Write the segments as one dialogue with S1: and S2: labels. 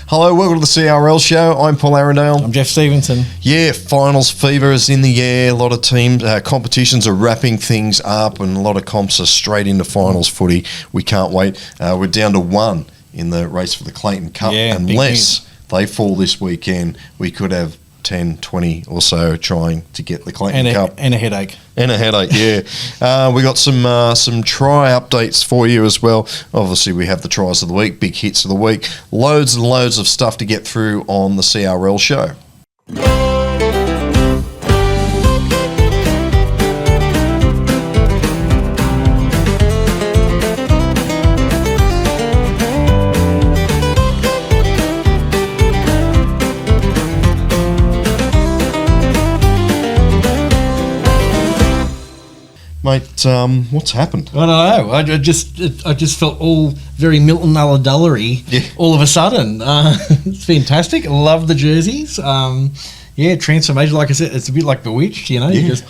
S1: Hello, welcome to the CRL show. I'm Paul Arandale.
S2: I'm Geoff Stevenson.
S1: Yeah, finals fever is in the air. A lot of teams, competitions are wrapping things up, and a lot of comps are straight into finals footy. We can't wait. We're down to one in the race for the Clayton Cup. Unless they fall this weekend, we could have 10, 20 or so trying to get the Clayton Cup.
S2: And a headache.
S1: And a headache, yeah. We got some try updates for you as well. Obviously, we have the tries of the week, big hits of the week, loads and loads of stuff to get through on the CRL show. Mate, what's happened?
S2: I don't know. I just felt all very Milton-ulladulla all of a sudden. It's fantastic. I love the jerseys. Transformation. Like I said, it's a bit like Bewitched. You just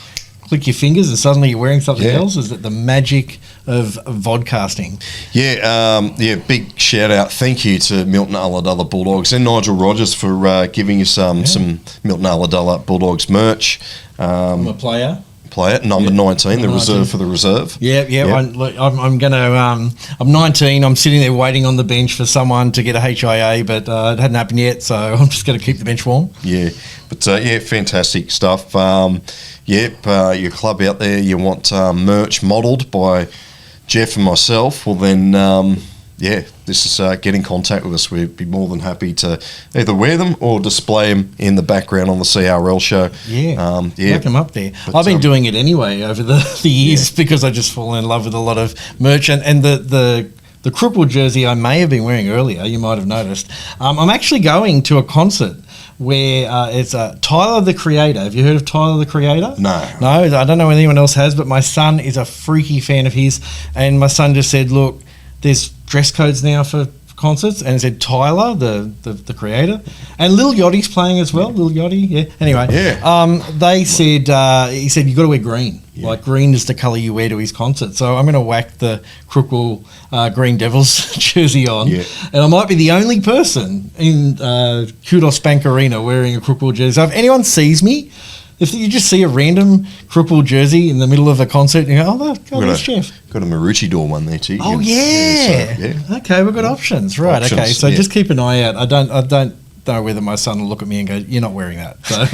S2: click your fingers and suddenly you're wearing something else. Is it the magic of vodcasting? Big shout out. Thank you to Milton-ulladulla Bulldogs and Nigel Rogers for giving us some Milton-ulladulla Bulldogs merch. I'm a player.
S1: Number 19, the reserve for the reserve.
S2: I'm going to. I'm 19. I'm sitting there waiting on the bench for someone to get a HIA, but it hadn't happened yet, so I'm just going to keep the bench warm. Yeah,
S1: but fantastic stuff. Your club out there, you want merch modelled by Geoff and myself? Well, then, this is get in contact with us. We'd be more than happy to either wear them or display them in the background on the CRL show.
S2: Back them up there. But I've been doing it anyway over the years because I just fall in love with a lot of merch. And the crippled jersey I may have been wearing earlier, you might have noticed. I'm actually going to a concert where it's Tyler the Creator. Have you heard of Tyler the Creator?
S1: No,
S2: I don't know if anyone else has, but my son is a freaky fan of his, and my son just said, look, there's dress codes now for concerts, and it said Tyler, the Creator, and Lil Yachty's playing as well. Lil Yachty, Anyway, they said he said you got to wear green. Like green is the colour you wear to his concert. So I'm going to whack the Crookle Green Devils jersey on, and I might be the only person in Kudos Bank Arena wearing a Crookle jersey. So if anyone sees me, if you just see a random Cripple jersey in the middle of a concert, you go, there's Geoff.
S1: Got a Maroochydore one there too.
S2: Oh, Okay, we've got options. Right, okay. So just keep an eye out. I don't know whether my son will look at me and go, you're not wearing that. So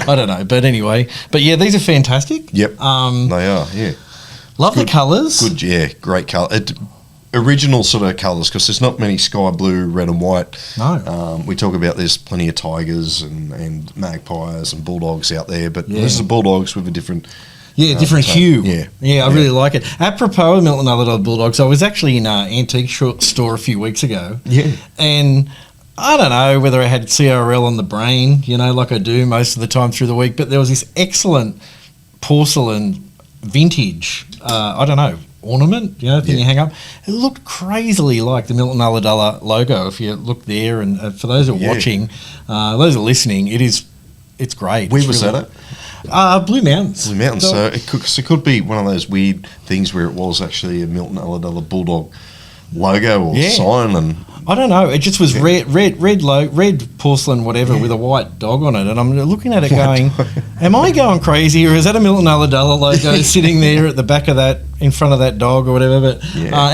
S2: I don't know. But anyway, these are fantastic.
S1: Yep, they are,
S2: Love the colours.
S1: Good, great colour. Original sort of colours, because there's not many sky blue, red and white.
S2: No.
S1: We talk about there's plenty of tigers and magpies and bulldogs out there, but this is Bulldogs with a different...
S2: different hue. I really like it. Apropos of Milton-ulladulla Bulldogs, I was actually in an antique store a few weeks ago. And I don't know whether I had CRL on the brain, like I do most of the time through the week, but there was this excellent porcelain vintage, ornament, thing you hang up. It looked crazily like the Milton-ulladulla logo if you look there, and for those who are watching, those who are listening, it's great.
S1: Where was that at?
S2: Blue Mountains.
S1: Blue Mountains. So it could be one of those weird things where it was actually a Milton-ulladulla Bulldog logo or sign, and
S2: I don't know. It just was red porcelain, whatever, with a white dog on it. And I'm looking at it going, am I going crazy, or is that a Milton-ulladulla logo sitting there at the back of that, in front of that dog or whatever? But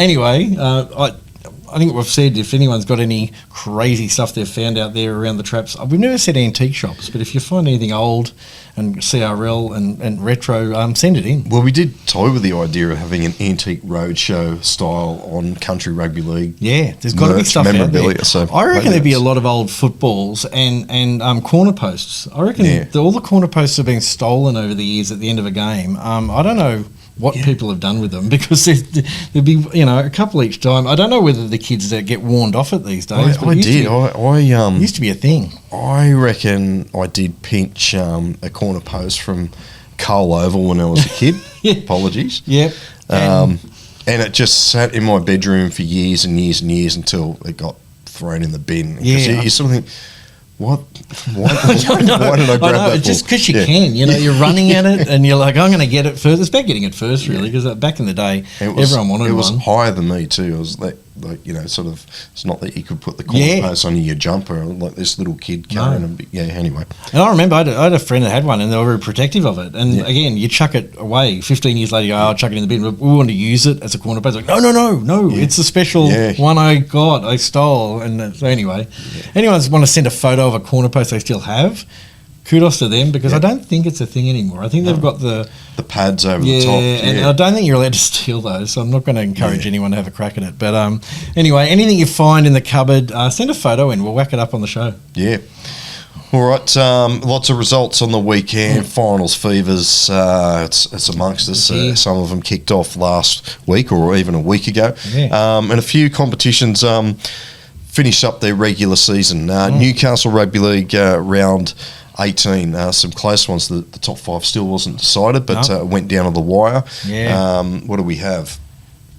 S2: anyway, I think we've said if anyone's got any crazy stuff they've found out there around the traps, we've never said antique shops, but if you find anything old and CRL and retro, send it in.
S1: Well, we did toy with the idea of having an antique roadshow style on Country Rugby League.
S2: Yeah, there's got to be stuff out there. So I reckon there'd be a lot of old footballs and corner posts. I reckon all the corner posts have been stolen over the years at the end of a game. I don't know what people have done with them, because there'd be a couple each time. I don't know whether the kids that get warned off it these days.
S1: I did.
S2: It used to be a thing.
S1: I reckon I did pinch a corner post from Cole Oval when I was a kid. Apologies.
S2: Yep.
S1: And it just sat in my bedroom for years and years and years until it got thrown in the bin. You sort of think, What? Why did I grab that?
S2: Just because you can. You're running at it and you're like, I'm going to get it first. It's about getting it first, really, because back in the day, everyone wanted one.
S1: It was higher than me too. It was like like, sort of, it's not that you could put the corner post on your jumper, like this little kid carrying them. Anyway.
S2: And I remember I had a friend that had one, and they were very protective of it. And again, you chuck it away. 15 years later, you go, I'll chuck it in the bin. But we want to use it as a corner post. Like, no, it's a special one I stole. And so anyway, anyone want to send a photo of a corner post they still have, kudos to them, because I don't think it's a thing anymore. I think they've got the
S1: pads over the top.
S2: And I don't think you're allowed to steal those, so I'm not going to encourage anyone to have a crack at it. But anyway, anything you find in the cupboard, send a photo in. We'll whack it up on the show. Yeah.
S1: All right, lots of results on the weekend. Finals fevers, it's amongst us. Some of them kicked off last week or even a week ago. And a few competitions finished up their regular season. Newcastle Rugby League round 18, some close ones. The top 5 still wasn't decided, but went down to the wire. What do we have?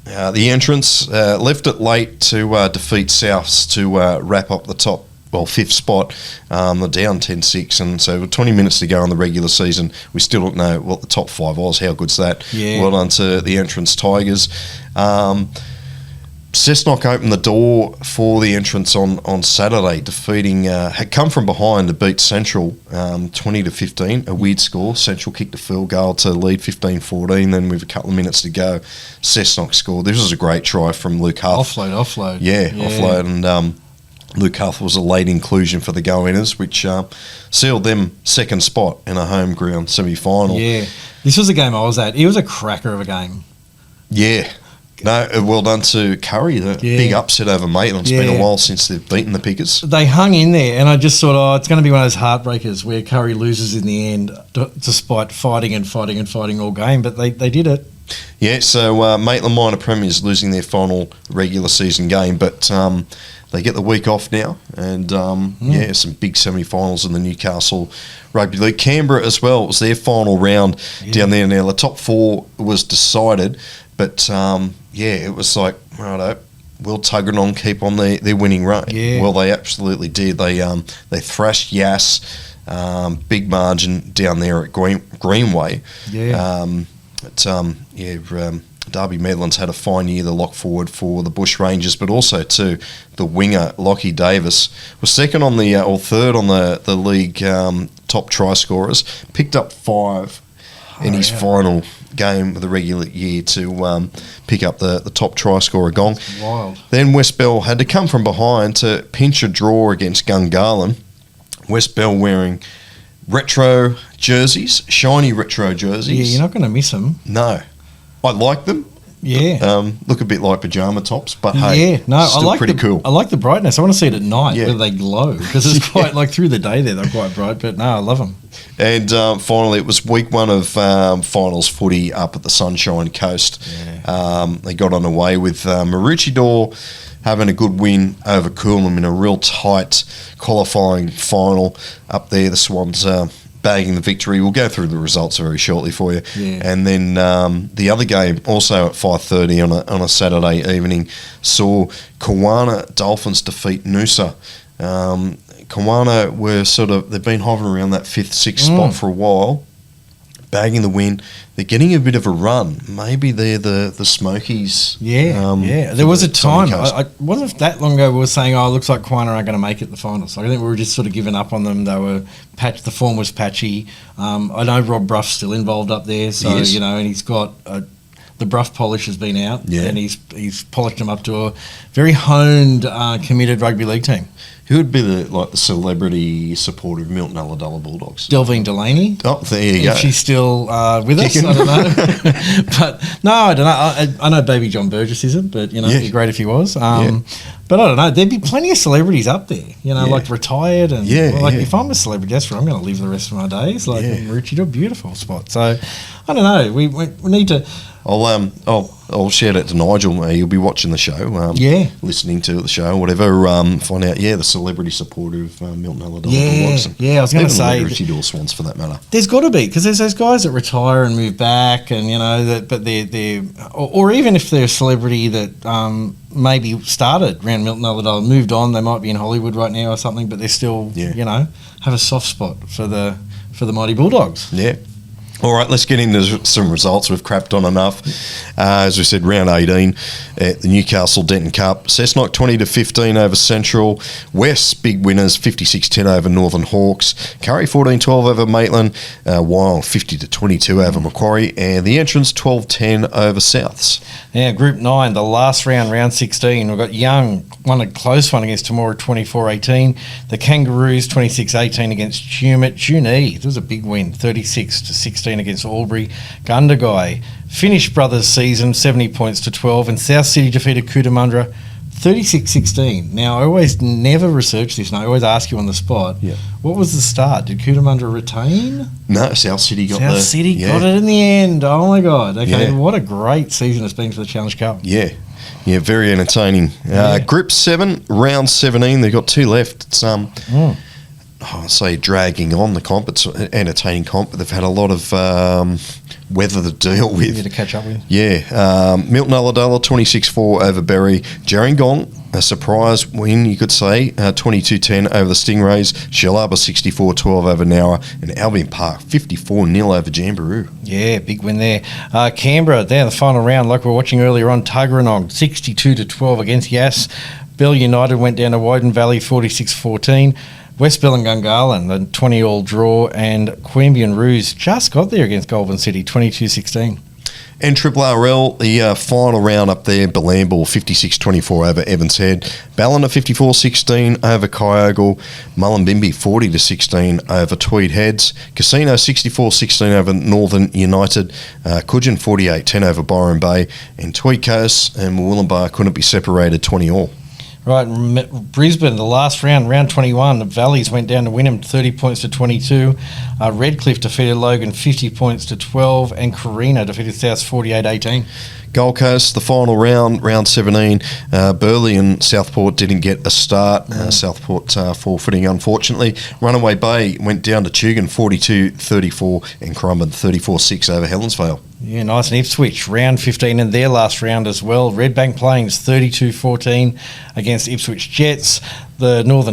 S1: The entrance left it late to defeat Souths to wrap up the top, 5th spot. They're down 10-6, and so with 20 minutes to go in the regular season, we still don't know what the top 5 was. How good's that? Well done to the entrance Tigers. Cessnock opened the door for the entrance on Saturday, defeating, had come from behind to beat Central 20-15, a weird score. Central kicked a field goal to lead 15-14, then with a couple of minutes to go, Cessnock scored. This was a great try from Luke Huff.
S2: Offload.
S1: Offload, and Luke Huff was a late inclusion for the go-inners, which sealed them second spot in a home ground semi-final.
S2: This was a game I was at. It was a cracker of a game.
S1: No, well done to Curry. The big upset over Maitland. It's been a while since they've beaten the Pickers.
S2: They hung in there, and I just thought, it's going to be one of those heartbreakers where Curry loses in the end, despite fighting all game. But they did it.
S1: So Maitland Minor Premiers losing their final regular season game, but they get the week off now, and some big semi-finals in the Newcastle Rugby League. Canberra as well, it was their final round down there. Now the top 4 was decided, but it was like, righto, will Tuggeranong keep on their winning run? Well, they absolutely did. They thrashed Yass, big margin down there at Greenway. Derby Medlands had a fine year, the lock forward for the Bush Rangers, but also too the winger Lockie Davis was second on the or third on the league top try scorers. Picked up 5 in his final game of the regular year to pick up the top try scorer gong.
S2: Wild.
S1: Then West Bell had to come from behind to pinch a draw against Gungahlin. West Bell wearing retro jerseys, shiny retro jerseys.
S2: You're not going to miss them.
S1: No. I like them. Look a bit like pajama tops, but hey, still pretty cool.
S2: I like the brightness. I want to see it at night where they glow, because it's quite like through the day they're quite bright, but no, I love them.
S1: And finally, it was week 1 of finals footy up at the Sunshine Coast. They got on away with Maroochydore having a good win over Coolum in a real tight qualifying final up there. The Swans bagging the victory. We'll go through the results very shortly for you. And then the other game, also at 5:30 on a Saturday evening, saw Kawana Dolphins defeat Noosa. Kawana were they've been hovering around that 5th, 6th spot for a while, bagging the win. They're getting a bit of a run. Maybe they're the Smokies.
S2: There was a time, I wasn't that long ago, we were saying, it looks like Kawana aren't going to make it the finals. I think we were just sort of giving up on them. They were the form was patchy. I know Rob Bruff's still involved up there, so and he's got the Bruff polish has been out, and he's polished them up to a very honed, committed rugby league team.
S1: Who would be the celebrity supporter of Milton-ulladulla Bulldogs?
S2: Delvine Delaney.
S1: Oh, there you go.
S2: If she's still with us, I don't know. But no, I don't know. I know Baby John Burgess isn't, but it'd be great if he was. But I don't know. There'd be plenty of celebrities up there, like retired and if I'm a celebrity, that's where I'm going to live the rest of my days. Maroochydore, beautiful spot. So I don't know. We need to.
S1: I'll share that to Nigel. He'll be watching the show, listening to the show, whatever. Find out, the celebrity supporter of Milton-ulladulla Bulldogs.
S2: I was going to say
S1: Maroochydore Swans for that matter.
S2: There's got to be, because there's those guys that retire and move back, and but they're or even if they're a celebrity that maybe started around Milton-ulladulla, moved on, they might be in Hollywood right now or something, but they're still have a soft spot for the mighty Bulldogs.
S1: All right, let's get into some results. We've crapped on enough. As we said, round 18 at the Newcastle Denton Cup. Cessnock 20-15 over Central. West, big winners, 56-10 over Northern Hawks. Curry 14-12 over Maitland. Wyong 50-22 over Macquarie. And the Entrance 12-10 over Souths.
S2: Now, Group 9, the last round, round 16. We've got Young, won a close one against Temora 24-18. The Kangaroos 26-18 against Tumut. Junee, it was a big win, 36-16 against Albury. Gundagai finished brothers season 70 points to 12, and South City defeated Cootamundra 36-16. Now, I always never research this, and I always ask you on the spot.
S1: Yeah.
S2: What was the start? Did Cootamundra retain?
S1: No, South City got
S2: South City got it in the end. Oh my God! Okay,
S1: Yeah.
S2: what a great season it's been for the Challenge Cup.
S1: Yeah. Yeah, very entertaining. Group 7, round 17. They've got 2 left. It's I say dragging on the comp. It's an entertaining comp, but they've had a lot of weather to deal with.
S2: Yeah, to catch up with.
S1: Yeah. Milton-ulladulla 26-4 over Berry. Gerringong, a surprise win, you could say, 22-10 over the Stingrays. Shellharbour 64-12 over Nowra. And Albion Park 54-0 over Jamboree.
S2: Yeah, big win there. Canberra, there the final round, like we were watching earlier on, Tuggeranong 62-12 against Yass. Bell United went down to Woden Valley 46-14. West Bell and Gungahlin, the 20-all draw, and Coolah Roos just got there against Goulburn City, 22-16.
S1: And CRL, the final round up there, Belambul 56-24 over Evans Head. Ballina 54-16 over Kyogle. Mullumbimby 40-16 over Tweed Heads. Casino 64-16 over Northern United. Coogin 48-10 over Byron Bay. And Tweed Coast and Wollumbar couldn't be separated 20-all.
S2: Right, Brisbane, the last round, round 21, the Valleys went down to Wynnum 30 points to 22. Redcliffe defeated Logan 50 points to 12, and Carina defeated South 48-18.
S1: Gold Coast, the final round, round 17. Burleigh and Southport didn't get a start. Southport forfeiting, unfortunately. Runaway Bay went down to Tugun 42-34, and Currumbin 34-6 over Helensvale.
S2: Yeah, nice. And Ipswich, round 15 in their last round as well. Redbank Plains 32-14 against Ipswich Jets. The North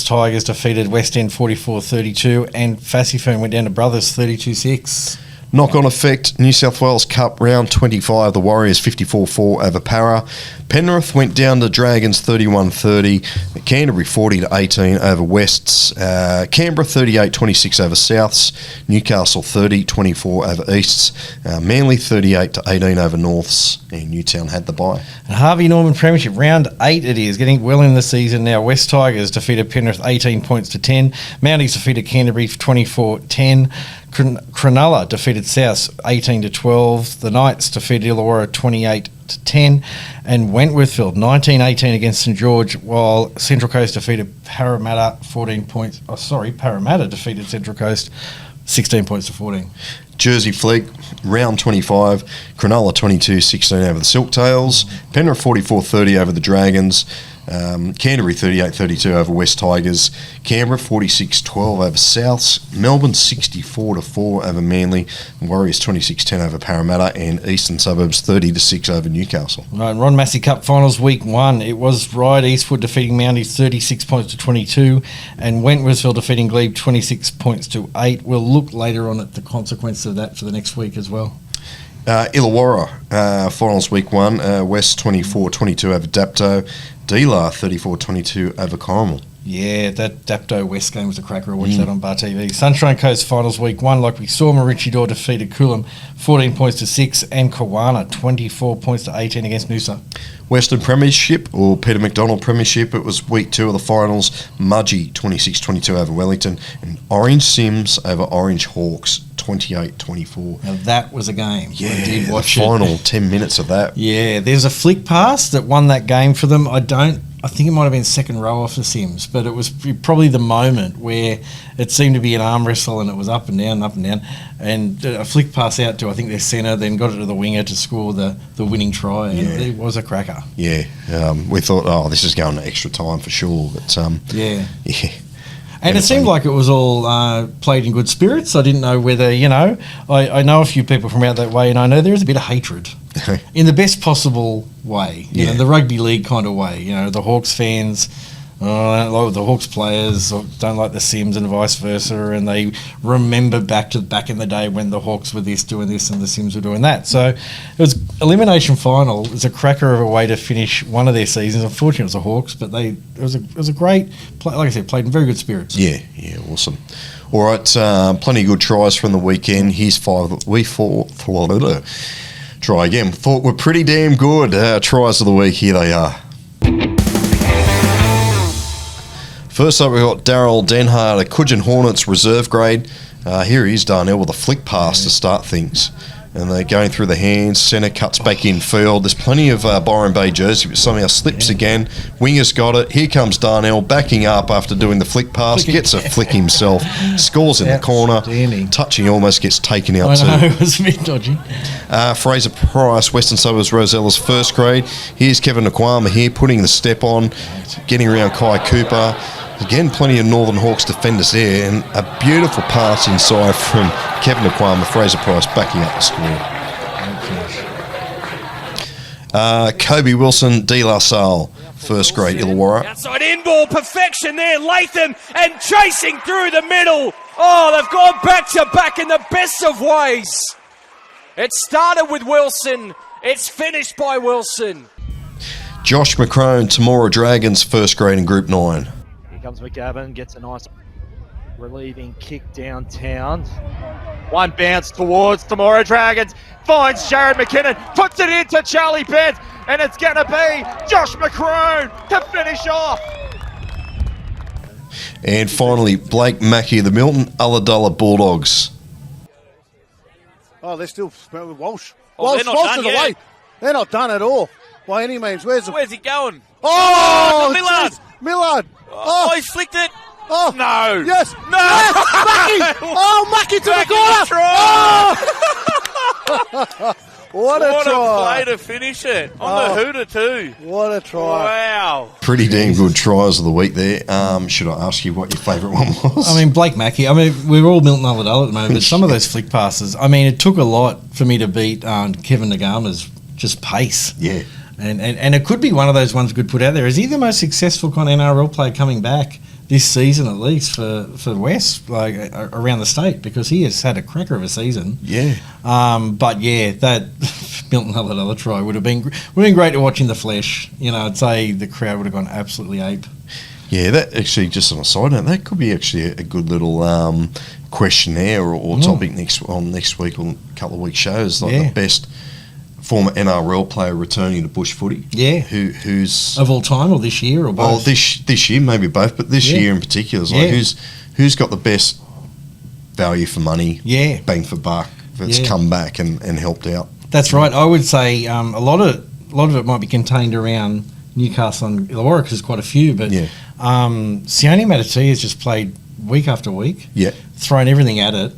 S2: Tigers defeated West End 44-32, and Fassifern went down to Brothers 32-6.
S1: Knock-on effect, New South Wales Cup round 25, the Warriors 54-4 over Para. Penrith went down to Dragons 31-30. Canterbury 40-18 over Wests. Canberra 38-26 over Souths. Newcastle 30-24 over Easts. Manly 38-18 over Norths. And Newtown had the bye.
S2: And Harvey Norman Premiership, round 8 it is, getting well in the season now. West Tigers defeated Penrith 18 points to 10. Mounties defeated Canterbury 24-10. Cronulla defeated South 18-12. The Knights defeated Illawarra 28-10. And Wentworthville 19-18 against St George, while Central Coast defeated Parramatta 14 points. Parramatta defeated Central Coast 16 points to 14.
S1: Jersey Flegg, round 25, Cronulla 22-16 over the Silktails, Penrith 44-30 over the Dragons, Canterbury 38-32 over West Tigers, Canberra 46-12 over Souths, Melbourne 64-4 over Manly, Warriors 26-10 over Parramatta, and Eastern Suburbs 30-6 over Newcastle.
S2: Right, Ron Massey Cup Finals Week 1. It was Ryde Eastwood defeating Mounties 36 points to 22, and Wentworthville defeating Glebe 26 points to 8. We'll look later on at the consequences of that for the next week as well. Illawarra,
S1: Finals Week 1, West 24-22 over Dapto, Dealar 34-22 over Corrimal.
S2: Yeah, that Dapto West game was a cracker. I watched that on BarTV. Sunshine Coast Finals Week 1, like we saw, Maroochydore defeated Coolum 14 points to 6, and Kawana 24 points to 18 against Noosa.
S1: Western Premiership, or Peter McDonald Premiership, it was week 2 of the finals. Mudgee 26-22 over Wellington, and Orange Sims over Orange Hawks 28-24.
S2: Now that was a game.
S1: Yeah,
S2: I did watch
S1: the final 10 minutes of that.
S2: Yeah, there's a flick pass that won that game for them. I think it might have been second row off the Sims, but it was probably the moment where it seemed to be an arm wrestle and it was up and down, and a flick pass out to, I think, their centre, then got it to the winger to score the winning try, and it was a cracker.
S1: Yeah, we thought, this is going to extra time for sure, but
S2: yeah. And it seemed like it was all played in good spirits. I didn't know whether, I know a few people from out that way, and I know there is a bit of hatred in the best possible way, you know, the rugby league kind of way. The Hawks fans Like the Hawks players don't like the Sims and vice versa, and they remember back in the day when the Hawks were doing this and the Sims were doing that. So it was elimination final. It was a cracker of a way to finish one of their seasons. Unfortunately, it was the Hawks, but it was a great play. Like I said, played in very good spirits.
S1: Yeah, awesome. All right, plenty of good tries from the weekend. Here's 5 that we thought. Try again. Thought were pretty damn good. Tries of the week. Here they are. First up, we've got Daryl Denhard, a Coogin Hornets reserve grade. Here he is, Darnell, with a flick pass to start things. And they're going through the hands. Centre cuts back in field. There's plenty of Byron Bay jersey, but somehow slips again. Winger's got it. Here comes Darnell backing up after doing the flick pass. Gets a flick himself. Scores in the corner. Touching almost gets taken out too.
S2: I know, it was a bit dodgy.
S1: Fraser Price, Western Suburbs Rosella's first grade. Here's Kevin Naquama here, putting the step on, getting around Kai Cooper. Again, plenty of Northern Hawks defenders there, and a beautiful pass inside from Kevin Naquama. Fraser Price backing up the score. Kobe Wilson, De La Salle, first grade Illawarra.
S3: Outside in ball, perfection there. Latham and chasing through the middle. Oh, they've gone back to back in the best of ways. It started with Wilson. It's finished by Wilson.
S1: Josh McCrone, Temora Dragons, first grade in Group 9.
S4: Comes McGavin, gets a nice relieving kick downtown. One bounce towards Temora Dragons, finds Jared McKinnon, puts it into Charlie Bent, and it's going to be Josh McCrone to finish off.
S1: And finally, Blake Mackey, the Milton-ulladulla Bulldogs.
S5: Oh, they're still smelling Walsh.
S3: Oh,
S5: Walsh,
S3: they're not
S5: Walsh
S3: done
S5: is
S3: yet.
S5: away. They're not done at all, by any means. Where's
S3: he going?
S5: Oh,
S3: Millard.
S5: geez, Millard.
S3: Oh, he's flicked it.
S5: Oh,
S3: No.
S5: Yes.
S3: No.
S5: Yes. Mackey. Oh, Mackey to the corner.
S3: Try.
S5: Oh. What a try.
S3: Play to finish it. On the hooter too.
S5: What a try.
S3: Wow.
S1: Pretty damn good tries of the week there. Should I ask you what your favourite one was?
S2: I mean, Blake Mackey. I mean, we're all Milton-ulladulla at the moment, but some of those flick passes, I mean, it took a lot for me to beat Kevin Nagama's just pace.
S1: Yeah.
S2: And it could be one of those ones we could put out there. Is he the most successful kind of NRL player coming back this season, at least for West, like around the state, because he has had a cracker of a season.
S1: Yeah.
S2: But yeah, that Milton-ulladulla try would have been great to watch in the flesh. You know, I'd say the crowd would have gone absolutely ape.
S1: Yeah, that actually, just on a side note, that could be actually a good little questionnaire or topic next week or a couple of weeks shows, like the best former NRL player returning to bush footy.
S2: Yeah.
S1: Who's
S2: of all time, or this year, or both?
S1: Well, this year, maybe both, but this year in particular, is like who's got the best value for money, bang for buck, that's come back and helped out.
S2: That's right. I would say a lot of it might be contained around Newcastle and Illawarra, because there's quite a few, but Sione Matati has just played week after week, thrown everything at it,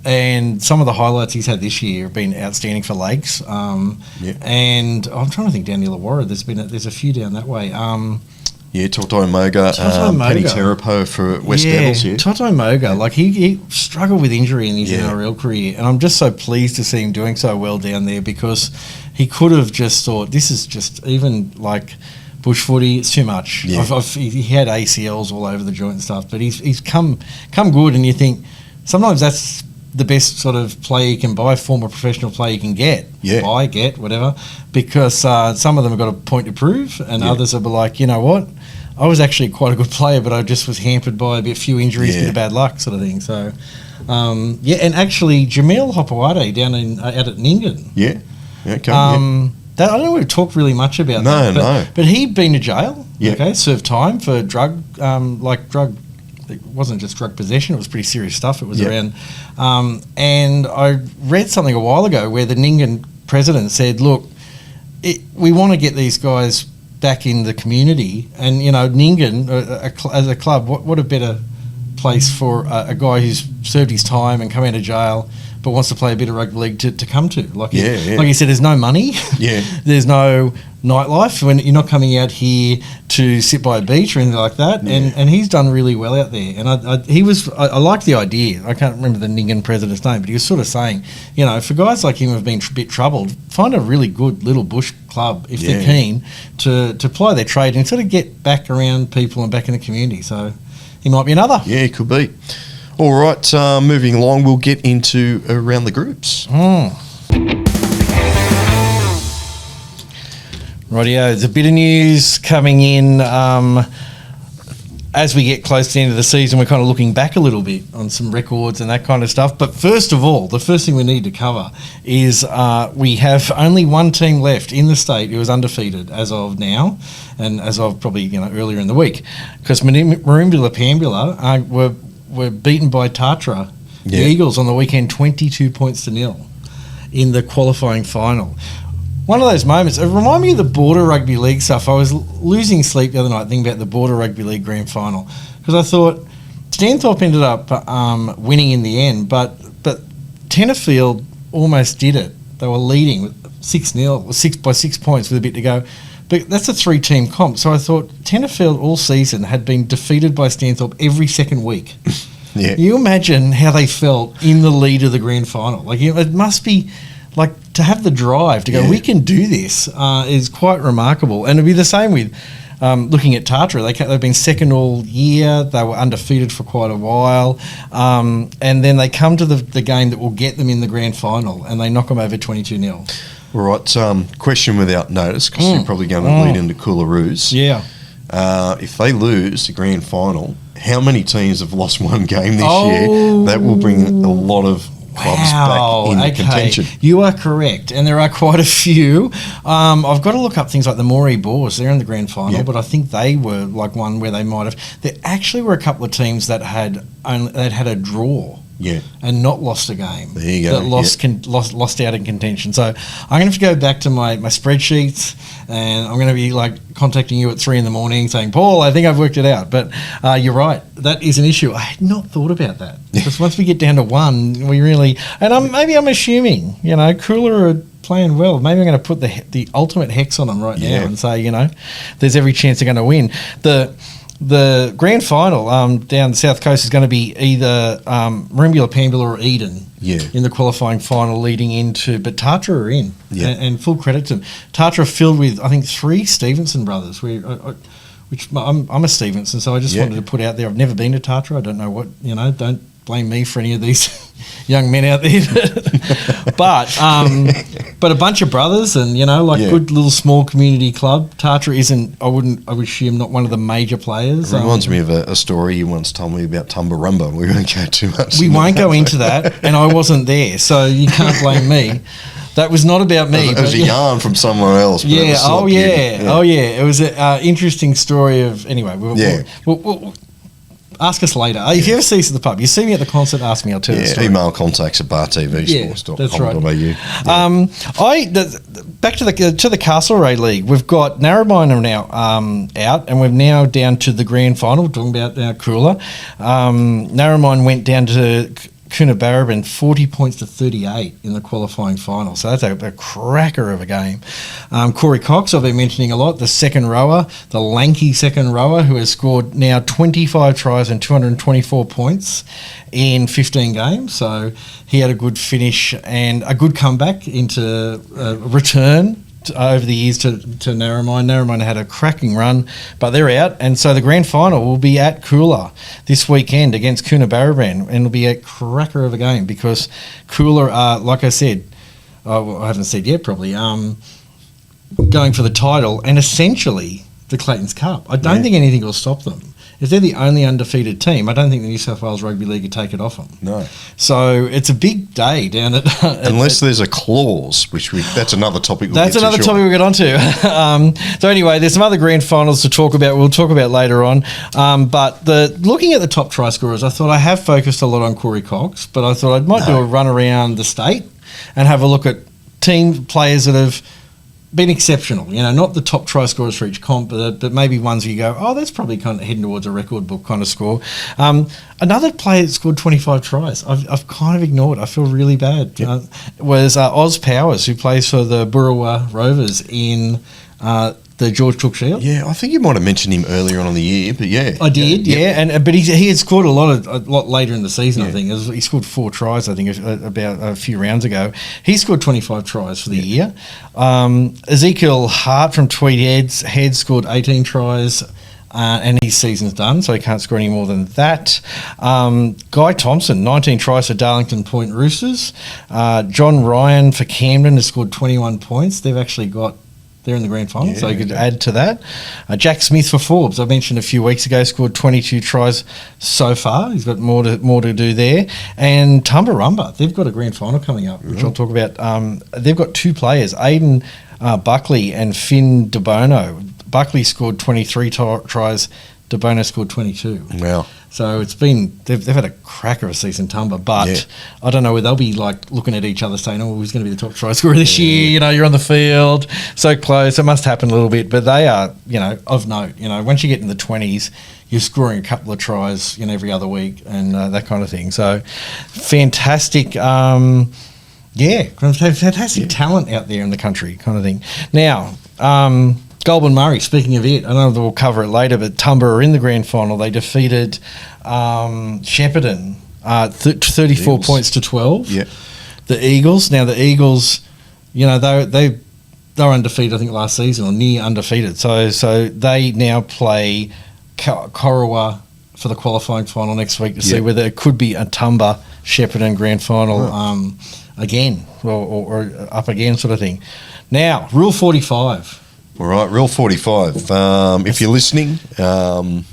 S2: and some of the highlights he's had this year have been outstanding for Lakes, and I'm trying to think down Illawarra, there's a few down that way.
S1: Toto Moga, Penny Terapo for West Devils.
S2: Toto Moga, like he struggled with injury in his NRL career, and I'm just so pleased to see him doing so well down there, because he could have just thought, this is just, even like bush footy, it's too much. He had ACLs all over the joint and stuff, but he's come good, and you think sometimes that's the best sort of player you can buy, former professional player you can get, whatever, because some of them have got a point to prove, and others are like, you know what, I was actually quite a good player, but I just was hampered by a few injuries, bit of bad luck sort of thing. So, and actually Jamil Hopewade down out at Ningen. I don't know if we've talked really much about that. But he'd been to jail, served time for drug, it wasn't just drug possession, it was pretty serious stuff. It was around, and I read something a while ago where the Ningen president said, look, we want to get these guys back in the community, and, you know, Ningen, as a club, what a better place for a guy who's served his time and come out of jail, but wants to play a bit of rugby league to come to. Like
S1: Yeah.
S2: like you said, there's no money.
S1: Yeah.
S2: There's no nightlife when you're not coming out here to sit by a beach or anything like that.
S1: Yeah.
S2: And he's done really well out there. And I like the idea. I can't remember the Ningen president's name, but he was sort of saying, you know, for guys like him who've been a bit troubled, find a really good little bush club if they're keen to ply their trade and sort of get back around people and back in the community. So he might be another.
S1: Yeah, it could be. All right, moving along, we'll get into around the groups.
S2: Rightio, there's a bit of news coming in as we get close to the end of the season. We're kind of looking back a little bit on some records and that kind of stuff. But first of all, the first thing we need to cover is we have only one team left in the state who is undefeated as of now, and as of probably earlier in the week, because Merimbula were beaten by Tatra, the Eagles, on the weekend, 22 points to 0 in the qualifying final. One of those moments, it reminded me of the Border Rugby League stuff. I was losing sleep the other night thinking about the Border Rugby League grand final, because I thought Stanthorpe ended up winning in the end, but Tenterfield almost did it. They were leading with 6-0, by 6 points with a bit to go. But that's a 3-team comp, so I thought Tenterfield all season had been defeated by Stanthorpe every second week.
S1: Yeah.
S2: You imagine how they felt in the lead of the grand final. Like, it must be... Like, to have the drive to go, we can do this, is quite remarkable. And it'd be the same with looking at Tatra. They've been second all year. They were undefeated for quite a while. And then they come to the game that will get them in the grand final, and they knock them over 22-0.
S1: All right, question without notice, because you're probably going to lead into Coolah Roos.
S2: Yeah.
S1: If they lose the grand final, how many teams have lost one game this year? That will bring a lot of clubs back into contention.
S2: You are correct, and there are quite a few. I've got to look up things like the Moree Boars. They're in the grand final, but I think they were like one where they might have. There actually were a couple of teams that had a draw.
S1: Yeah,
S2: and not lost a game.
S1: There you go.
S2: That lost out in contention. So I'm going to have to go back to my spreadsheets, and I'm going to be like contacting you at 3 a.m. saying, Paul, I think I've worked it out. But you're right, that is an issue. I had not thought about that, because once we get down to one, we really, and maybe I'm assuming, Coolah are playing well. Maybe I'm going to put the ultimate hex on them right now and say, there's every chance they're going to win. The grand final down the south coast is going to be either Merimbula or Eden in the qualifying final leading into, but Tatra are in, and full credit to them. Tatra filled with, I think, 3 Stevenson brothers, which I'm a Stevenson, so I just wanted to put out there, I've never been to Tatra, I don't know what, don't blame me for any of these young men out there, but a bunch of brothers, and good little small community club. Tatra isn't, I would assume, not one of the major players.
S1: It reminds me of a story you once told me about Tumbarumba. We won't go too much.
S2: We won't go into that, and I wasn't there, so you can't blame me. That was not about me.
S1: It was a yarn from somewhere else.
S2: Yeah. It was an interesting story of. Anyway, we'll ask us later. If you ever see us at the pub, you see me at the concert, ask me, I'll tell you the story.
S1: Email contacts at bartvsports.com.au.
S2: That's right. Back to the Castlereagh League. We've got Narrabeen are now out, and we're now down to the grand final. We're talking about Coolah. Narrabeen went down to Coonabarabran 40 points to 38 in the qualifying final. So that's a cracker of a game. Corey Cox, I've been mentioning a lot, the second rower, the lanky second rower, who has scored now 25 tries and 224 points in 15 games. So he had a good finish and a good comeback into return over the years to Narrabeen. Narrabeen had a cracking run, but they're out, and so the grand final will be at Coolah this weekend against Coonabarabran, and it'll be a cracker of a game because Coolah are, like I said, I haven't said yet probably, going for the title and essentially the Clayton's Cup. I don't think anything will stop them. If they're the only undefeated team, I don't think the New South Wales Rugby League would take it off them.
S1: No.
S2: So it's a big day down at...
S1: Unless there's a clause, that's another topic we'll
S2: get onto. So anyway, there's some other grand finals to talk about. We'll talk about later on. But looking at the top try scorers, I thought I have focused a lot on Corey Cox, but I thought I might do a run around the state and have a look at team players that have been exceptional. Not the top try scorers for each comp, but maybe ones where you go, oh, that's probably kind of heading towards a record book kind of score. Another player that scored 25 tries, I've kind of ignored. I feel really bad.
S1: Yep.
S2: Was Oz Powers, who plays for the Burrawa Rovers in the George Tooke Shield.
S1: Yeah, I think you might have mentioned him earlier on in the year, but yeah.
S2: I did, but he had scored a lot later in the season, I think. He scored 4 tries, I think, about a few rounds ago. He scored 25 tries for the year. Ezekiel Hart from Tweed Heads scored 18 tries, and his season's done, so he can't score any more than that. Guy Thompson, 19 tries for Darlington Point Roosters. John Ryan for Camden has scored 21 points. They've actually got... They're in the grand final, so you could add to that. Jack Smith for Forbes, I mentioned a few weeks ago, scored 22 tries so far. He's got more to do there. And Tumbarumba, they've got a grand final coming up, which I'll talk about. They've got 2 players, Aidan Buckley and Finn DeBono. Buckley scored 23 tries, DeBono scored 22.
S1: Wow.
S2: So it's been they've had a cracker of a season, Tumba, but I don't know where they'll be like looking at each other saying, "Oh, who's going to be the top try scorer this year?" You're on the field, so close. It must happen a little bit, but they are, of note. Once you get in the 20s, you're scoring a couple of tries, every other week and that kind of thing. So fantastic. Fantastic talent out there in the country, kind of thing. Now. Goulburn Murray, speaking of it, I know we'll cover it later, but Tumba are in the grand final. They defeated Shepparton 34 points to 12.
S1: Yeah.
S2: The Eagles, they were undefeated, I think, last season, or near undefeated. So they now play Corowa for the qualifying final next week to see whether it could be a Tumba Shepparton grand final again, or up again sort of thing. Now, Rule 45.
S1: All right, Rule 45. If you're listening, or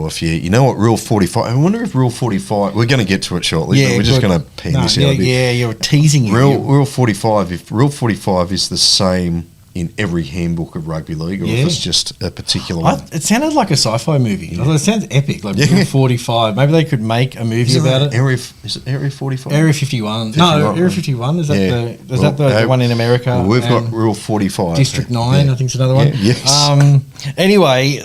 S1: if you know what Rule 45... I wonder if Rule 45... We're going to get to it shortly, but we're just going to pan this out a bit.
S2: Yeah, you're teasing it.
S1: Rule 45, if Rule 45 is the same in every handbook of rugby league, or if it's just a particular one.
S2: It sounded like a sci-fi movie. It sounds epic, like Rule 45. Maybe they could make a movie about it.
S1: Is it Area 45?
S2: Area 51. No, Area 51. Is that the one in America?
S1: Well, we've got Rule 45.
S2: District 9, I think is another one.
S1: Yes.
S2: Anyway,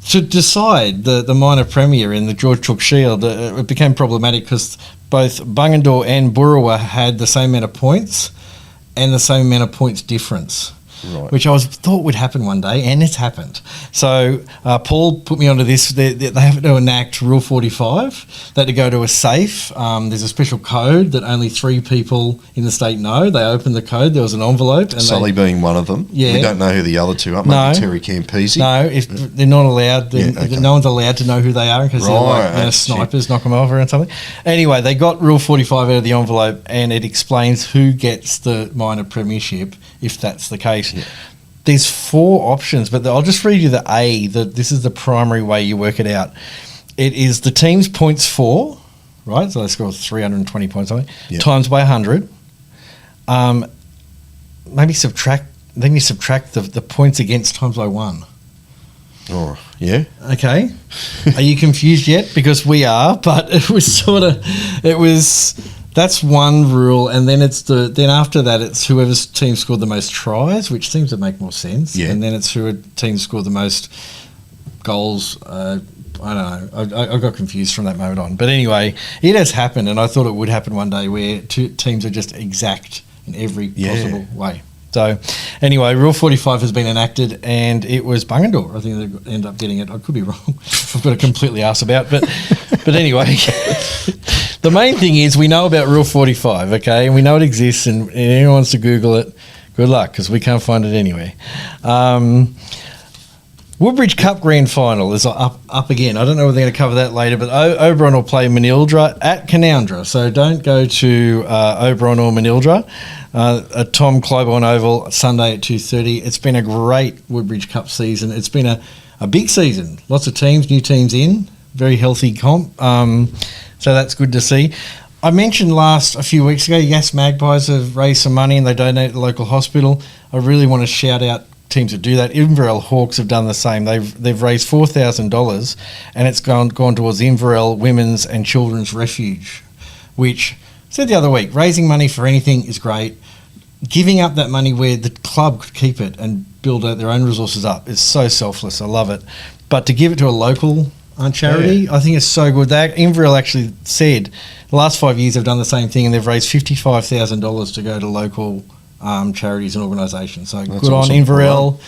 S2: to decide the minor premier in the George Tooke Shield, it became problematic because both Bungendore and Burrawa had the same amount of points and the same amount of points difference, which I thought would happen one day, and it's happened. So Paul put me onto this. They have to enact Rule 45. They had to go to a safe. There's a special code that only 3 people in the state know. They opened the code. There was an envelope. And
S1: Sully being one of them. Yeah. We don't know who the other 2 are. Maybe Terry Campese.
S2: No, if they're not allowed. No one's allowed to know who they are because they're snipers knock them over and something. Anyway, they got Rule 45 out of the envelope, and it explains who gets the minor premiership if that's the case. Yeah. There's 4 options, but I'll just read you the A. This is the primary way you work it out. It is the team's points for, right? So they score 320 points, times by 100. Maybe subtract. Then you subtract the points against times by 1.
S1: Oh, yeah.
S2: Okay. Are you confused yet? Because we are, but it was that's one rule, and then then after that it's whoever's team scored the most tries, which seems to make more sense. Yeah. And then it's who team scored the most goals. I don't know. I got confused from that moment on. But anyway, it has happened, and I thought it would happen one day where 2 teams are just exact in every possible way. So, anyway, Rule 45 has been enacted, and it was Bungendore. I think they ended up getting it. I could be wrong. I've got to completely ask about, but anyway, the main thing is we know about Rule 45, okay, and we know it exists, and anyone wants to Google it, good luck, because we can't find it anywhere. Woodbridge Cup Grand Final is up again. I don't know if they're going to cover that later, but Oberon will play Manildra at Canowindra. So don't go to Oberon or Manildra. At Tom Clybourne Oval, Sunday at 2:30. It's been a great Woodbridge Cup season. It's been a big season. Lots of teams, new teams in. Very healthy comp. So that's good to see. I mentioned a few weeks ago, Yass Magpies have raised some money and they donate to the local hospital. I really want to shout out teams that do that. Inverell Hawks have done the same. They've raised $4,000 and it's gone towards the Inverell Women's and Children's Refuge, which I said the other week, raising money for anything is great. giving up that money where the club could keep it and build out their own resources up is so selfless. I love it. But to give it to a local charity, I think it's so good. Inverell actually said the last 5 years they've done the same thing and they've raised $55,000 to go to local charities and organisations. So
S1: That's
S2: good
S1: awesome.
S2: on Inverell.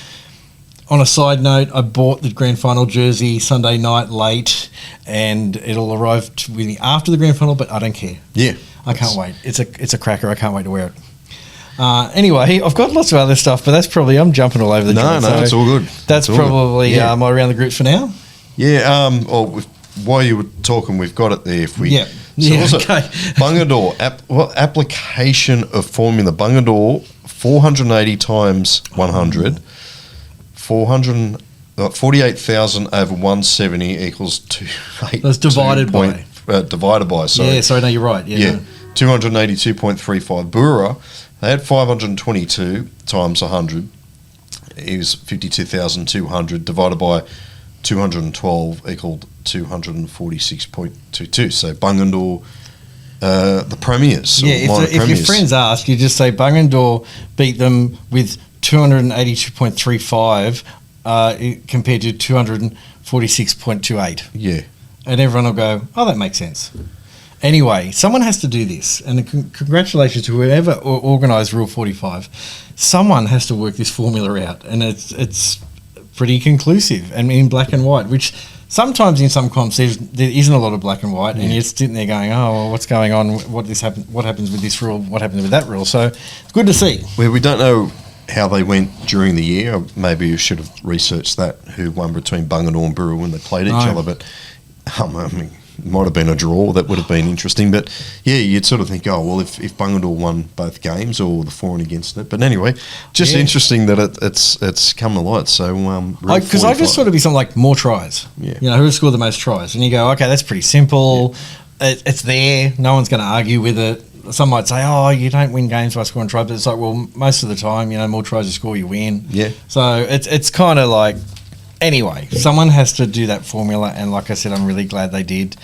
S2: On a side note, I bought the grand final jersey Sunday night late and it'll arrive with me after the grand final, but I don't care.
S1: Yeah.
S2: I can't wait. It's a cracker. I can't wait to wear it. Anyway, I've got lots of other stuff, but that's probably, I'm jumping all over the joint.
S1: No, it's all good.
S2: That's
S1: all
S2: probably
S1: good.
S2: my Around the Groups for now.
S1: Yeah, while you were talking, we've got it there. If we,
S2: Yeah.
S1: So
S2: Yeah,
S1: what's
S2: okay.
S1: it? Bungadore, application of formula. Bungadore, 480 times 100, 48,000 over 170 equals 28.
S2: That's divided by.
S1: Divided by, sorry.
S2: Yeah, sorry, no, you're right. Yeah.
S1: Yeah, 282.35. Bura, they had 522 times 100 is 52,200 divided by 212 equaled 246.22. So Bungendore, the premiers.
S2: Yeah, if your friends ask, you just say Bungendore beat them with 282.35 compared to 246.28.
S1: Yeah.
S2: And everyone will go, oh, that makes sense. Anyway, someone has to do this. And congratulations to whoever organised Rule 45. Someone has to work this formula out. And it's pretty conclusive and in black and white, which sometimes in some comps there isn't a lot of black and white. And you're sitting there going, oh, well, what's going on? What happens with this rule? What happens with that rule? So it's good to see.
S1: Well, we don't know how they went during the year. Maybe you should have researched that, who won between Bungendore and Buru when they played each other. But I mean, it might have been a draw. That would have been interesting. But yeah, you'd sort of think, oh, well, if Bungendore won both games or the for and against it. But anyway, just interesting that it's come to light. So
S2: because I just thought it'd be something like more tries.
S1: Yeah.
S2: You know, who scored the most tries? And you go, okay, that's pretty simple. Yeah. It's there. No one's going to argue with it. Some might say, oh, you don't win games by scoring tries. But it's like, well, most of the time, you know, more tries you score, you win.
S1: Yeah.
S2: So it's kind of like, anyway, someone has to do that formula. And like I said, I'm really glad they did.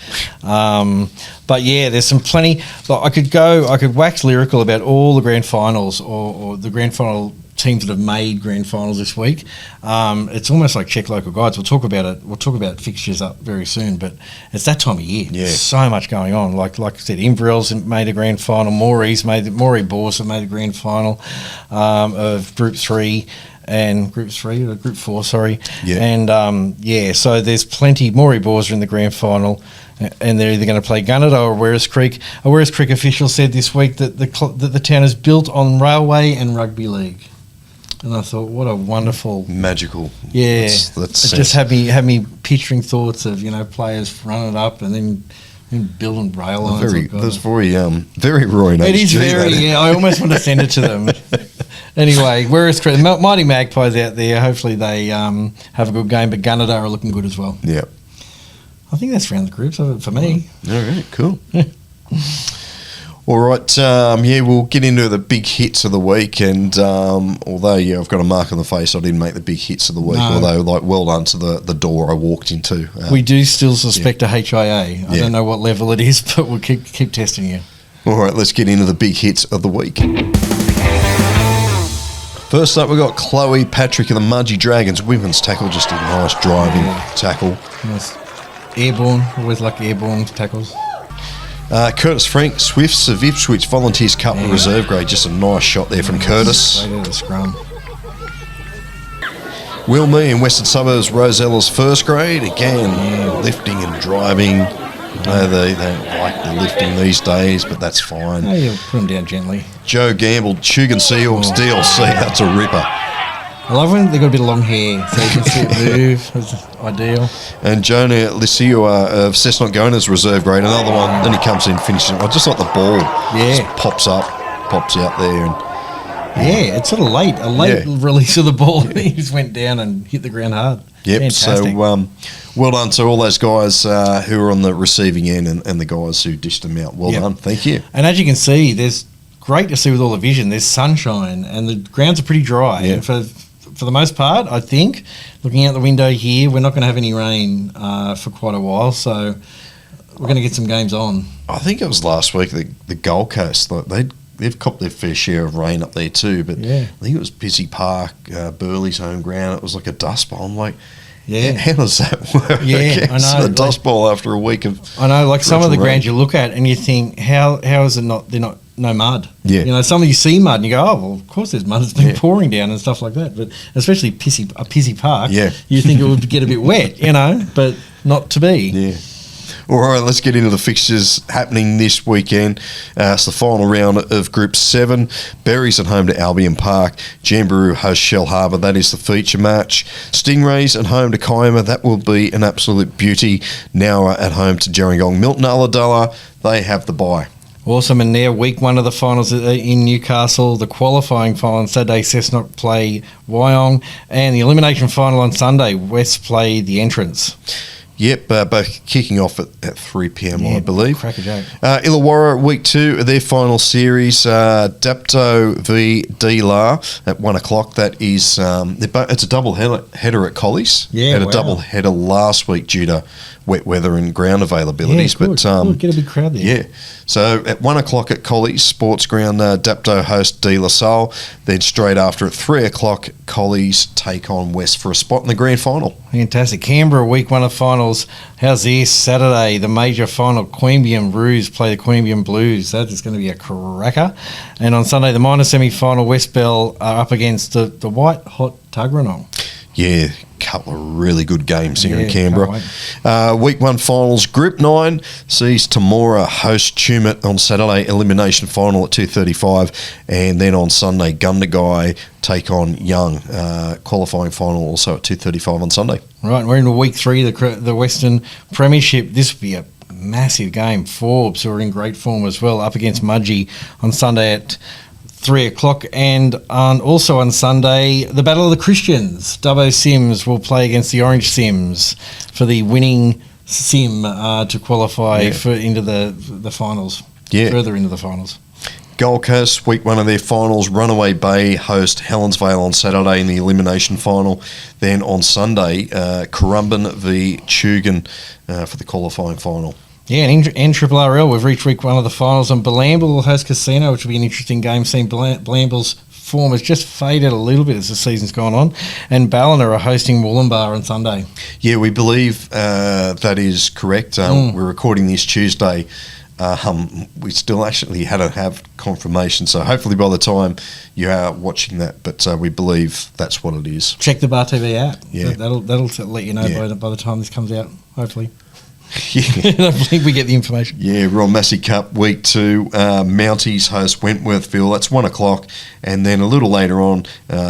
S2: But yeah, there's some plenty. Like I could wax lyrical about all the grand finals or the grand final teams that have made grand finals this week. It's almost like check local guides. We'll talk about it. We'll talk about fixtures up very soon, but it's that time of year.
S1: Yeah.
S2: So much going on. Like I said, Inverell's made a grand final. Moree Boars have made a grand final of Group 3 and Group 4, sorry.
S1: Yeah.
S2: And so there's plenty. Moree Boars are in the grand final. And they're either going to play Gunnedah or Werris Creek. A Werris Creek official said this week that the town is built on railway and rugby league. And I thought, what a wonderful,
S1: magical.
S2: Yeah,
S1: that's
S2: it just had me picturing thoughts of players running up and then building rail lines.
S1: That's very Roy and
S2: It is very. Yeah, I almost want to send it to them. Anyway, Werris Creek, the Mighty Magpies out there. Hopefully they have a good game, but Gunnedah are looking good as well.
S1: Yeah.
S2: I think that's around the groups for me.
S1: All right, cool. All right, we'll get into the big hits of the week. And although, I've got a mark on the face, I didn't make the big hits of the week.
S2: No.
S1: Although, well done to the door I walked into.
S2: We do still suspect a HIA. I don't know what level it is, but we'll keep testing you.
S1: All right, let's get into the big hits of the week. First up, we've got Chloe Patrick of the Mudgee Dragons women's tackle. Just a nice driving tackle.
S2: Nice. Airborne, always like airborne tackles.
S1: Curtis Frank, Swifts of Ipswich Volunteers Cup reserve grade. Just a nice shot there from Curtis.
S2: Right out of the scrum.
S1: Will Mee in Western Suburbs Rosella's first grade. Again, lifting and driving. They don't like the lifting these days, but that's fine.
S2: Oh, you put them down gently.
S1: Joe Gamble, Tugan Seahawks DLC. That's a ripper.
S2: I love when they've got a bit of long hair, so you can see it move. That's ideal.
S1: And Jonah Lisiua of Cessnock Gona's reserve grade, another one. Then he comes in, finishing. I just like the ball. Just pops out there. And
S2: it's sort of late. A late release of the ball. He just went down and hit the ground hard.
S1: Yep.
S2: Fantastic.
S1: So well done to all those guys who are on the receiving end and the guys who dished them out. Well done. Thank you.
S2: And as you can see, there's great to see with all the vision. There's sunshine and the grounds are pretty dry.
S1: Yeah.
S2: And for the most part, I think, looking out the window here, we're not going to have any rain for quite a while, so we're going to get some games on.
S1: I think it was last week the Gold Coast. Like they they've copped their fair share of rain up there too. But
S2: Yeah.
S1: I think it was Busy Park, Burley's home ground. It was like a dust bowl. I'm like,
S2: Yeah.
S1: how does that work?
S2: Yeah, I know.
S1: A dust bowl after a week of.
S2: I know, like some of the
S1: Dreadful rain.
S2: grounds you look at and you think, how is it not? They're not no mud.
S1: Yeah.
S2: You know, some of you see mud and you go, oh well, of course there's mud. It's been
S1: Yeah.
S2: pouring down and stuff like that. But especially a pissy park.
S1: Yeah.
S2: You think it would get a bit wet, you know, but not to be.
S1: Yeah. All right, let's get into the fixtures happening this weekend. It's the final round of Group 7. Berries at home to Albion Park. Jamboree hosts Shell Harbour. That is the feature match. Stingrays at home to Kiama. That will be an absolute beauty. Nowra at home to Gerringong. Milton-ulladulla, they have the bye.
S2: Awesome, and there, week 1 of the finals in Newcastle, the qualifying final on Saturday, Cessnock play Wyong, and the elimination final on Sunday, West play the entrance.
S1: Yep, both kicking off at 3 p.m, I believe.
S2: Cracker joke.
S1: Illawarra, week 2 of their final series, Dapto v D-La at 1 o'clock. That is, it's a double header at Collies.
S2: Yeah,
S1: Had a
S2: wow.
S1: double header last week due to wet weather and ground availabilities.
S2: Yeah, good,
S1: but
S2: good. Get a big crowd there.
S1: Yeah. So at 1 o'clock at Collies Sports Ground, Dapto host De La Salle. Then straight after at 3 o'clock, Collies take on West for a spot in the grand final.
S2: Fantastic. Canberra, week 1 of finals. How's this? Saturday, the major final, Queanbeyan Roos play the Queanbeyan Blues. That is going to be a cracker. And on Sunday, the minor semi-final, West Bell are up against the white hot Tuggeranong.
S1: Yeah, couple of really good games here
S2: Yeah,
S1: in Canberra. Week 1 finals, Group 9 sees Temora host Tumut on Saturday, elimination final at 2:35, and then on Sunday, Gundagai take on Young, qualifying final also at 2:35 on Sunday.
S2: Right, we're into week 3, the Western Premiership. This will be a massive game. Forbes, who are in great form as well, up against Mudgee on Sunday at 3 o'clock, and also on Sunday, the Battle of the Christians. Dubbo Sims will play against the Orange Sims for the winning sim to qualify into the finals.
S1: Yeah.
S2: Further into the finals.
S1: Gold Coast, week 1 of their finals, Runaway Bay host Helensvale on Saturday in the elimination final. Then on Sunday, Currumbin v Tugun for the qualifying final.
S2: Yeah, and NRRL, we've reached week 1 of the finals, and Bilambil will host Casino, which will be an interesting game. Seeing Bilambil's form has just faded a little bit as the season's gone on, and Ballina are hosting Wollumbar on Sunday.
S1: Yeah, we believe that is correct. We're recording this Tuesday. We still actually hadn't have confirmation, so hopefully by the time you are watching that, but we believe that's what it is.
S2: Check the BarTV app.
S1: Yeah.
S2: That'll let you know by the time this comes out, hopefully.
S1: Yeah.
S2: I believe we get the information.
S1: Yeah, Ron Massey Cup week 2, Mounties host Wentworthville. That's 1 o'clock, and then a little later on,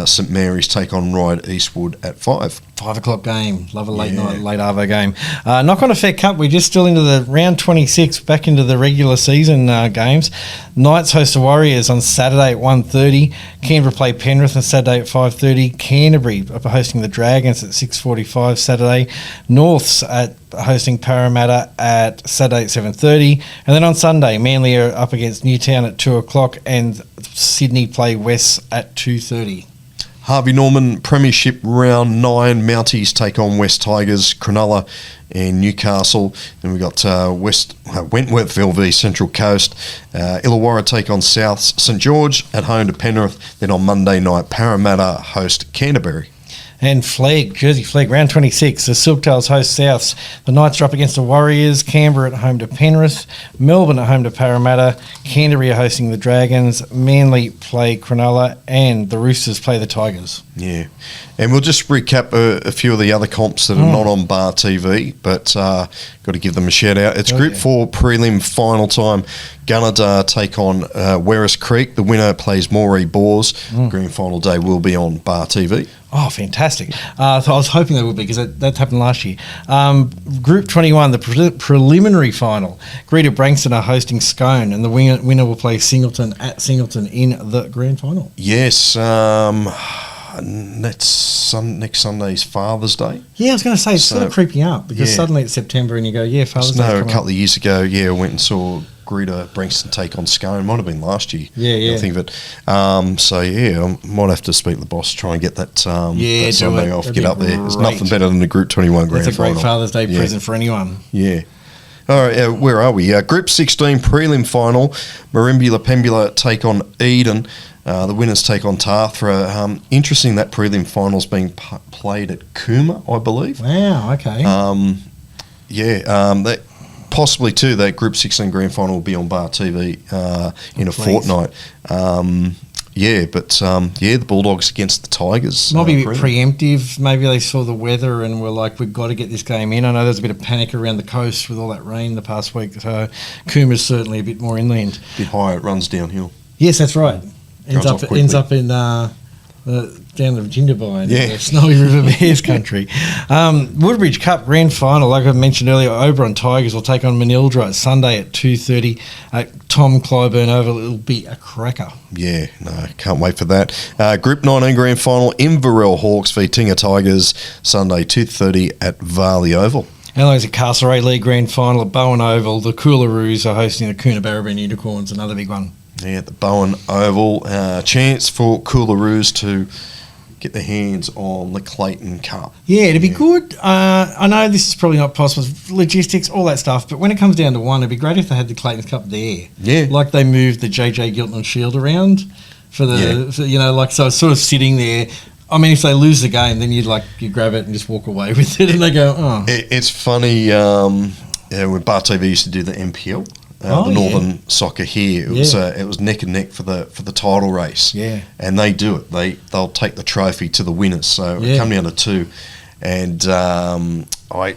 S1: St Mary's take on Ryde Eastwood at 5.
S2: 5 o'clock game. Love a late night, late Arvo game. Knock on Effect Cup. We're just still into the round 26, back into the regular season games. Knights host the Warriors on Saturday at 1:30. Canberra play Penrith on Saturday at 5:30. Canterbury are hosting the Dragons at 6:45 Saturday. Norths at hosting Parramatta at Saturday at 7:30. And then on Sunday, Manly are up against Newtown at 2 o'clock, and Sydney play West at 2:30.
S1: Harvey Norman Premiership Round 9, Mounties take on West Tigers, Cronulla and Newcastle. Then we've got Wentworthville v Central Coast. Illawarra take on South St George at home to Penrith. Then on Monday night, Parramatta host Canterbury.
S2: And Jersey Flag, round 26. The Silktails host Souths. The Knights are up against the Warriors. Canberra at home to Penrith. Melbourne at home to Parramatta. Canterbury are hosting the Dragons. Manly play Cronulla. And the Roosters play the Tigers.
S1: Yeah. And we'll just recap a few of the other comps that are not on Bar TV, but got to give them a shout out. It's Group 4 prelim final time. Gunnedah take on Werris Creek. The winner plays Moree Boars. Grand final day will be on Bar TV.
S2: Oh, fantastic. So I was hoping they would be, because that happened last year. Group 21, the preliminary final. Greater Brankston are hosting Scone, and the winner will play Singleton at Singleton in the grand final.
S1: Yes. Next Sunday's Father's Day.
S2: Yeah, I was going to say, it's sort of creeping up, because suddenly it's September and you go, Father's Day.
S1: A couple of years ago, I went and saw Greater Brankston take on Scone. Might have been last year. I think of it. I might have to speak to the boss, try and get that, that Sunday off, get up there. There's nothing better than the Group 21 grand final.
S2: It's a great Father's Day present for anyone.
S1: Yeah. All right, where are we? Group 16 prelim final. Merimbula-Pembula take on Eden. The winners take on Tathra. Interesting that prelim final's being played at Cooma, I believe.
S2: Wow, okay.
S1: That possibly too. That Group 16 grand final will be on BarTV in a fortnight. The Bulldogs against the Tigers.
S2: Might be a bit preemptive. Maybe they saw the weather and were like, we've got to get this game in. I know there's a bit of panic around the coast with all that rain the past week. So Cooma's certainly a bit more inland.
S1: A bit higher, it runs downhill.
S2: Yes, that's right. Ends up in down the Jindabyne, the Snowy River Bears country. Woodbridge Cup grand final, like I mentioned earlier, Oberon Tigers will take on Manildra Sunday at 2:30 at Tom Clyburn Oval. It'll be a cracker. Yeah, no, can't wait for that. Group 19 grand final, Inverell Hawks v Tinga Tigers, Sunday 2:30 at Varley Oval. And there's a Castlereagh League grand final at Bowen Oval. The Coolah Roos are hosting the Coonabarabran Unicorns, another big one. Yeah, at the Bowen Oval. Chance for Coolah Roos to get their hands on the Clayton Cup. Yeah, it'd be good. I know this is probably not possible, logistics, all that stuff, but when it comes down to one, it'd be great if they had the Clayton Cup there. Yeah. Like they moved the JJ Gilton Shield around so it's sort of sitting there. I mean, if they lose the game, then you grab it and just walk away with it, and they go, oh. It's funny, when BarTV used to do the NPL, the Northern Soccer here, it was neck and neck for the title race. Yeah, and they do it. They'll take the trophy to the winners. So it come down to two, and I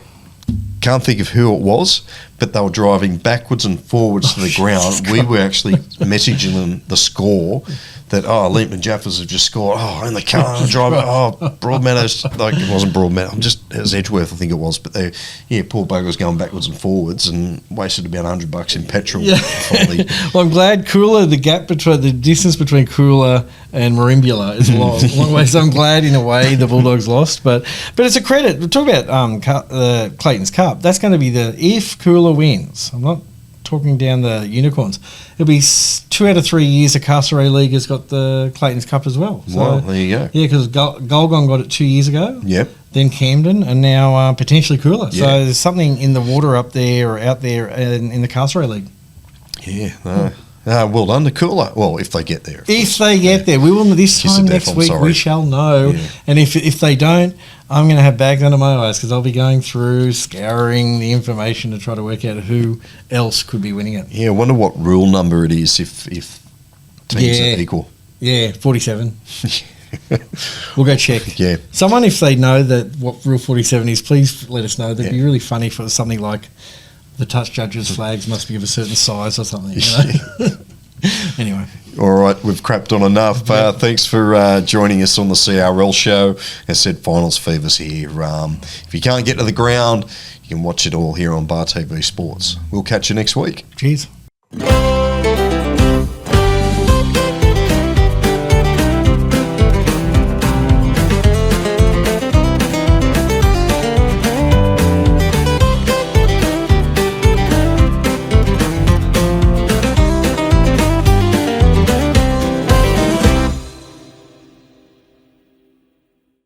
S2: can't think of who it was, but they were driving backwards and forwards to the ground. We were actually messaging them the score. That Leapman Jaffers have just scored. In the car, driving. Broadmeadows. It wasn't Broadmeadows. It was Edgeworth, I think it was. But poor bugger was going backwards and forwards and wasted about $100 in petrol. Yeah. Well, I'm glad the distance between Coolah and Merimbula is long way. So I'm glad in a way the Bulldogs lost, but it's a credit. We'll talk about Clayton's Cup. That's going to be if Coolah wins. I'm not talking down the Unicorns. It'll be 2 out of 3 years the Castlereagh League has got the Clayton's Cup as well. So, well, there you go. Yeah, because Golgong got it 2 years ago. Yep. Then Camden, and now potentially Coolah. Yeah. So there's something in the water up there or out there in the Castlereagh League. Yeah. Well done to Coolah. Well, if they get there. If they get there. We will this time next week. We shall know. Yeah. And if they don't, I'm going to have bags under my eyes because I'll be going through, scouring the information to try to work out who else could be winning it. Yeah, I wonder what rule number it is if teams are equal. Yeah, 47. We'll go check. Yeah. Someone, if they know what rule 47 is, please let us know. That'd be really funny for something like the touch judges' flags must be of a certain size or something. Anyway. All right, we've crapped on enough. Thanks for joining us on the CRL show. As I said, finals fever's here. If you can't get to the ground, you can watch it all here on BarTV Sports. We'll catch you next week. Cheers.